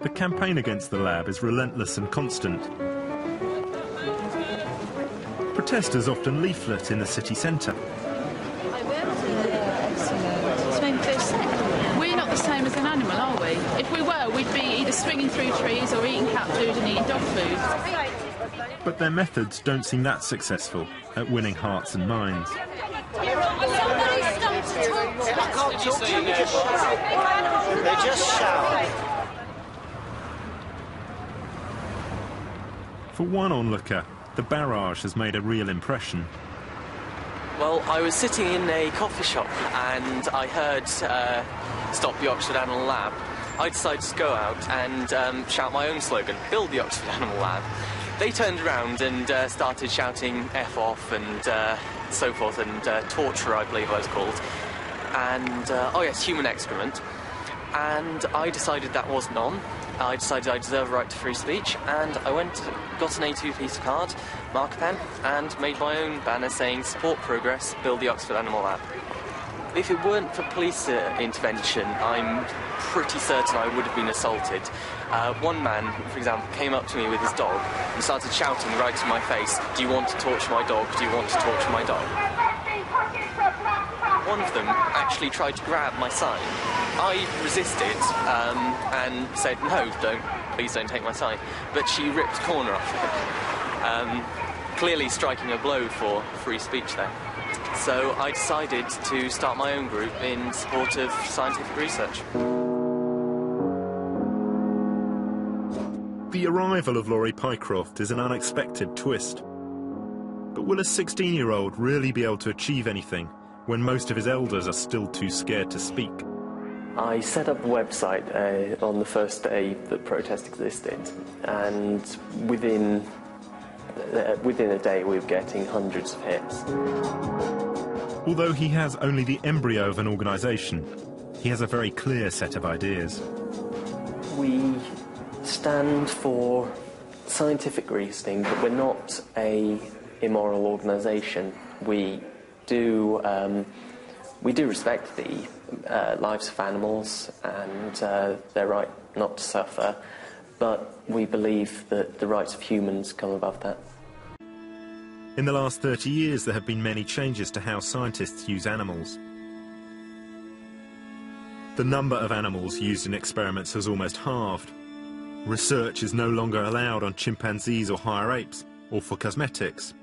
The campaign against the lab is relentless and constant. Protesters often leaflet in the city centre. We're not the same as an animal, are we? If we were, we'd be either swinging through trees or eating cat food and eating dog food. But their methods don't seem that successful at winning hearts and minds. They just shout. For one onlooker, the barrage has made a real impression. Well, I was sitting in a coffee shop and I heard Stop the Oxford Animal Lab. I decided to go out and shout my own slogan, Build the Oxford Animal Lab. They turned around and started shouting F off and so forth, and torture, I believe I was called. And, oh yes, human excrement. And I decided that wasn't on. I decided I deserve a right to free speech, and I went, got an A2 piece of card, marker pen, and made my own banner saying, Support progress, build the Oxford Animal Lab. If it weren't for police intervention, I'm pretty certain I would have been assaulted. One man, for example, came up to me with his dog and started shouting right in my face, do you want to torture my dog? Do you want to torture my dog? One of them actually tried to grab my sign. I resisted and said, no, please don't take my sign. But she ripped the corner off it, clearly striking a blow for free speech there. So I decided to start my own group in support of scientific research. The arrival of Laurie Pycroft is an unexpected twist. But will a 16-year-old really be able to achieve anything when most of his elders are still too scared to speak? I set up a website on the first day that protest existed, and within a day we were getting hundreds of hits. Although he has only the embryo of an organisation, he has a very clear set of ideas. We stand for scientific reasoning, but we're not a immoral organisation. We do respect the lives of animals and their right not to suffer, but we believe that the rights of humans come above that. In the last 30 years, there have been many changes to how scientists use animals. The number of animals used in experiments has almost halved. Research is no longer allowed on chimpanzees or higher apes, or for cosmetics.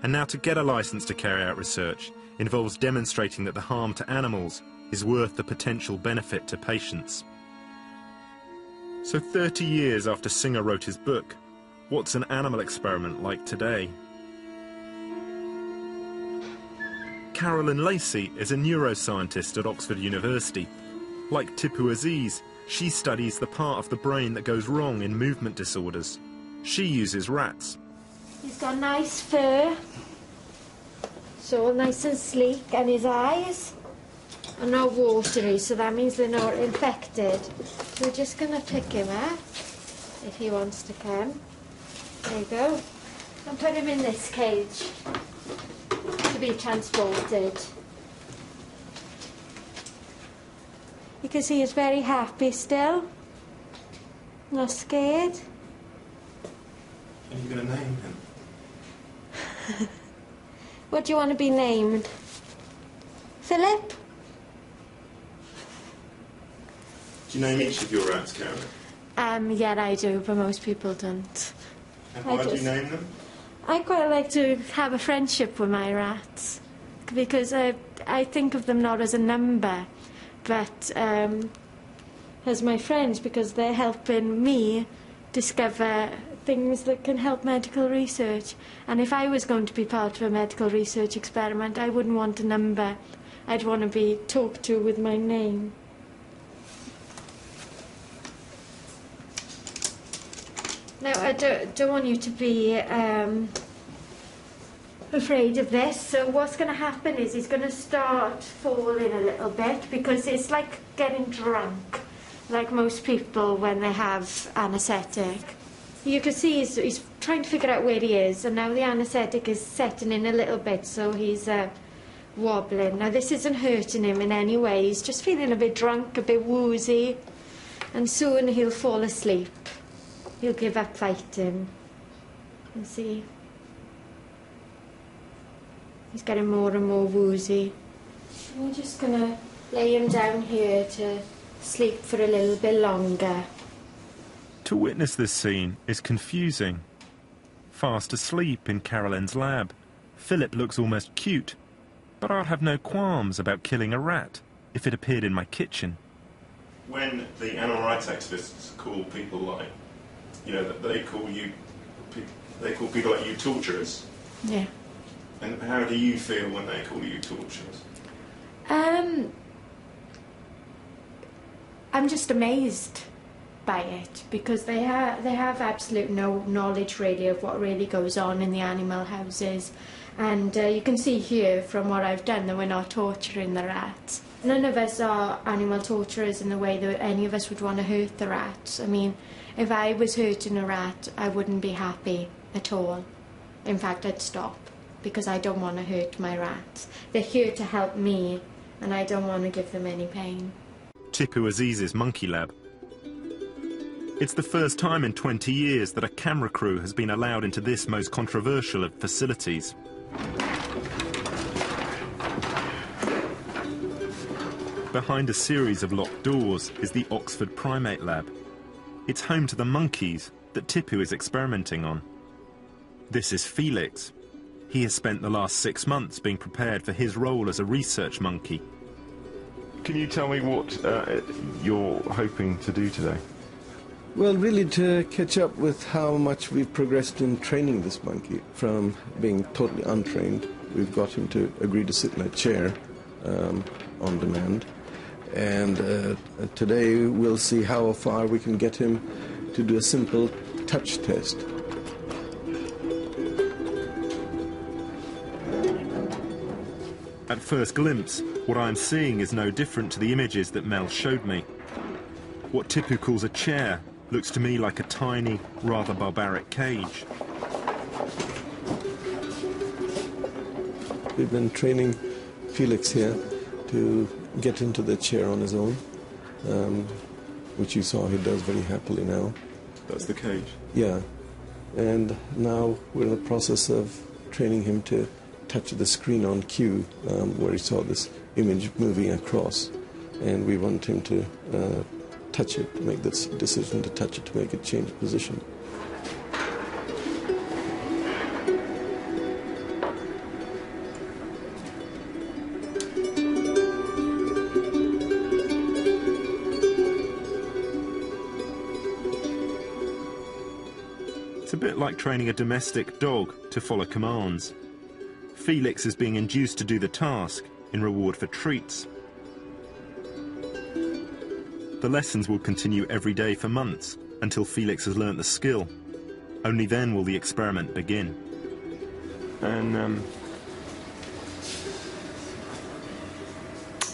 And now to get a license to carry out research involves demonstrating that the harm to animals is worth the potential benefit to patients. So 30 years after Singer wrote his book, what's an animal experiment like today? Carolyn Lacey is a neuroscientist at Oxford University. Like Tipu Aziz, she studies the part of the brain that goes wrong in movement disorders. She uses rats. He's got nice fur, so nice and sleek, and his eyes are not watery, so that means they're not infected. So we're just going to pick him up, if he wants to come. There you go. And put him in this cage to be transported. You can see he's very happy still, not scared. Are you going to name him? What do you want to be named? Philip? Do you name each of your rats, Carolyn? Yeah, I do, but most people don't. And why do you name them? I quite like to have a friendship with my rats, because I think of them not as a number, but as my friends, because they're helping me discover things that can help medical research. And if I was going to be part of a medical research experiment, I wouldn't want a number. I'd want to be talked to with my name. Now, I don't want you to be afraid of this. So what's going to happen is he's going to start falling a little bit, because it's like getting drunk, like most people when they have anaesthetic. You can see he's trying to figure out where he is, and now the anaesthetic is setting in a little bit, so he's wobbling. Now, this isn't hurting him in any way. He's just feeling a bit drunk, a bit woozy. And soon he'll fall asleep. He'll give up fighting. You see? He's getting more and more woozy. I'm just gonna lay him down here to sleep for a little bit longer. To witness this scene is confusing. Fast asleep in Caroline's lab, Philip looks almost cute, but I'd have no qualms about killing a rat if it appeared in my kitchen. When the animal rights activists call people like, you know, they call people like you torturers. Yeah. And how do you feel when they call you torturers? I'm just amazed by it, because they have absolute no knowledge really of what really goes on in the animal houses, and you can see here from what I've done that we're not torturing the rats. None of us are animal torturers in the way that any of us would want to hurt the rats. I mean, if I was hurting a rat, I wouldn't be happy at all. In fact, I'd stop, because I don't want to hurt my rats. They're here to help me, and I don't want to give them any pain. Tipu Aziz's monkey lab. It's the first time in 20 years that a camera crew has been allowed into this most controversial of facilities. Behind a series of locked doors is the Oxford Primate Lab. It's home to the monkeys that Tipu is experimenting on. This is Felix. He has spent the last 6 months being prepared for his role as a research monkey. Can you tell me what you're hoping to do today? Well, really to catch up with how much we've progressed in training this monkey. From being totally untrained, we've got him to agree to sit in a chair on demand. And today we'll see how far we can get him to do a simple touch test. At first glimpse, what I'm seeing is no different to the images that Mel showed me. What Tipu calls a chair looks to me like a tiny, rather barbaric cage. We've been training Felix here to get into the chair on his own, which you saw he does very happily now. That's the cage? Yeah. And now we're in the process of training him to touch the screen on cue, where he saw this image moving across. And we want him to touch it, to make this decision to touch it, to make it change position. It's a bit like training a domestic dog to follow commands. Felix is being induced to do the task in reward for treats. The lessons will continue every day for months until Felix has learnt the skill. Only then will the experiment begin. And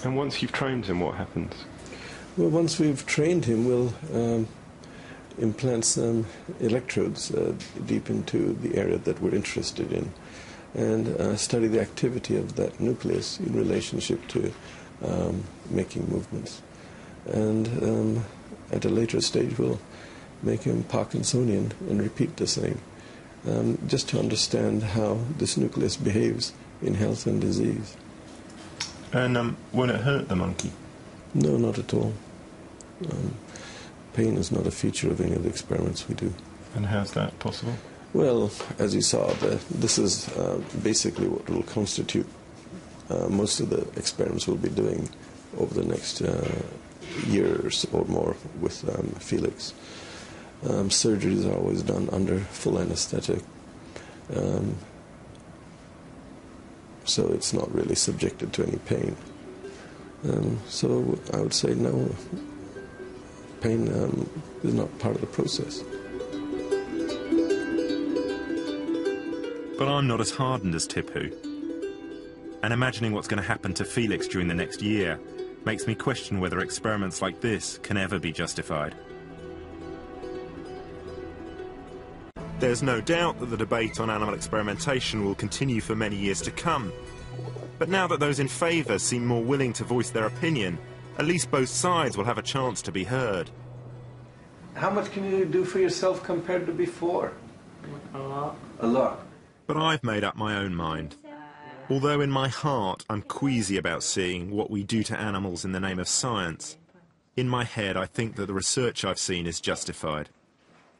once you've trained him, what happens? Well, once we've trained him, we'll implant some electrodes deep into the area that we're interested in, and study the activity of that nucleus in relationship to making movements. And at a later stage we'll make him Parkinsonian and repeat the same, just to understand how this nucleus behaves in health and disease. And won't it hurt the monkey? No, not at all. Pain is not a feature of any of the experiments we do. And how's that possible? Well, as you saw, this is basically what will constitute most of the experiments we'll be doing over the next years or more with Felix. Surgeries are always done under full anesthetic, so it's not really subjected to any pain. So I would say no, pain is not part of the process. But I'm not as hardened as Tipu. And imagining what's going to happen to Felix during the next year makes me question whether experiments like this can ever be justified. There's no doubt that the debate on animal experimentation will continue for many years to come. But now that those in favour seem more willing to voice their opinion, at least both sides will have a chance to be heard. How much can you do for yourself compared to before? A lot. A lot. But I've made up my own mind. Although in my heart I'm queasy about seeing what we do to animals in the name of science, in my head I think that the research I've seen is justified.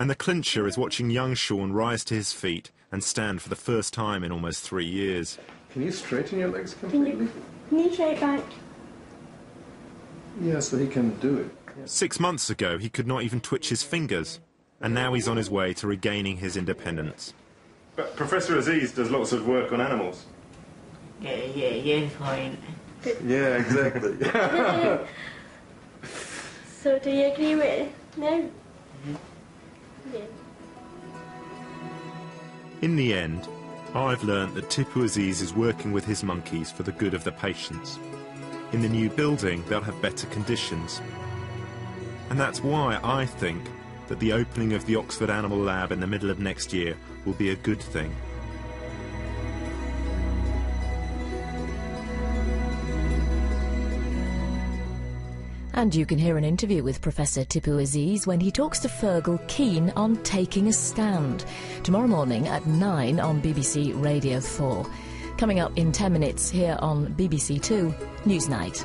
And the clincher is watching young Sean rise to his feet and stand for the first time in almost 3 years. Can you straighten your legs completely? Knees right back. Yeah, so he can do it. 6 months ago he could not even twitch his fingers, and now he's on his way to regaining his independence. But Professor Aziz does lots of work on animals. Yeah, fine. Yeah, exactly. So do you agree with it? No? Yeah. In the end, I've learnt that Tipu Aziz is working with his monkeys for the good of the patients. In the new building, they'll have better conditions. And that's why I think that the opening of the Oxford Animal Lab in the middle of next year will be a good thing. And you can hear an interview with Professor Tipu Aziz when he talks to Fergal Keane on taking a stand, tomorrow morning at 9 on BBC Radio 4. Coming up in 10 minutes here on BBC 2 Newsnight.